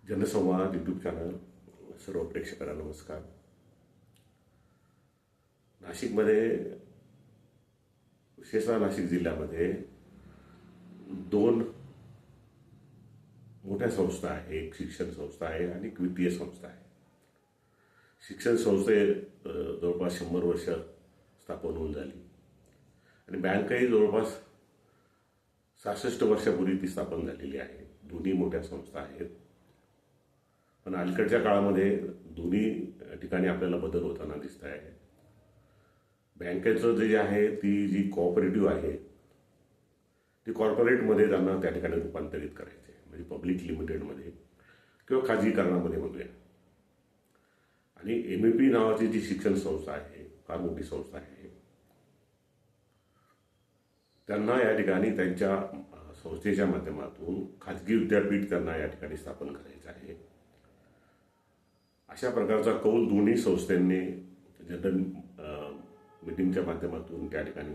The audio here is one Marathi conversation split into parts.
जनसंवाद यूट्यूब चॅनल सर्व प्रेक्षकांना नमस्कार. नाशिकमध्ये विशेषतः नाशिक जिल्ह्यामध्ये दोन मोठ्या संस्था आहे. एक शिक्षण संस्था आहे आणि एक वित्तीय संस्था आहे. शिक्षण संस्थे जवळपास 100 वर्ष स्थापन होऊन झाली आणि बँकही जवळपास 66 वर्षापूर्वी ती स्थापन झालेली आहे. दोन्ही मोठ्या संस्था आहेत. पण अलीकडच्या काळामध्ये दोन्ही ठिकाणी आपल्याला बदल होताना दिसत आहे. बँकेचं जे आहे ती जी कोऑपरेटिव्ह आहे ती कॉर्पोरेटमध्ये त्यांना त्या ठिकाणी रूपांतरित करायचे, म्हणजे पब्लिक लिमिटेडमध्ये किंवा खाजगीकरणामध्ये म्हणूया. आणि MEP नावाची जी शिक्षण संस्था आहे, फार मोठी संस्था आहे, त्यांना या ठिकाणी त्यांच्या संस्थेच्या माध्यमातून खाजगी विद्यापीठ त्यांना या ठिकाणी स्थापन करायचं आहे. अशा प्रकारचा कौल दोन्ही संस्थांनी जनरल मीटिंगच्या माध्यमातून त्या ठिकाणी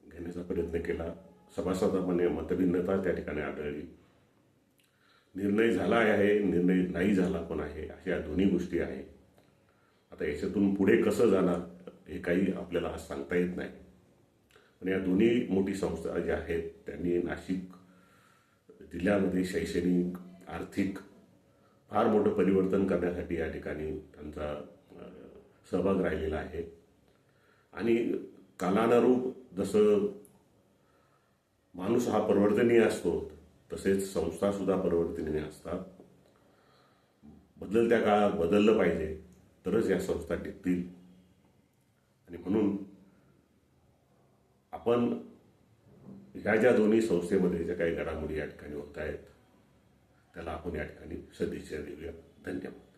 घेण्याचा प्रयत्न केला. सभासदांमध्ये मतभिन्नता त्या ठिकाणी आढळली. निर्णय झाला आहे, निर्णय नाही झाला पण आहे, अशा दोन्ही गोष्टी आहेत. आता याच्यातून पुढे कसं जाणार हे काही आपल्याला आज सांगता येत नाही. पण या दोन्ही मोठी संस्था ज्या आहेत त्यांनी नाशिक जिल्ह्यामध्ये शैक्षणिक, आर्थिक फार मोठं परिवर्तन करण्यासाठी या ठिकाणी त्यांचा सहभाग राहिलेला आहे. आणि कालानुरूप जसं माणूस हा परिवर्तनीय असतो तसेच संस्थासुद्धा परिवर्तनीय असतात. बदलत्या काळात बदललं पाहिजे तरच या संस्था टिकतील. आणि म्हणून आपण ह्या ज्या दोन्ही संस्थेमध्ये ज्या काही घडामोडी या ठिकाणी होत आहेत त्याला आपण या ठिकाणी सदिच्छा देऊया. धन्यवाद.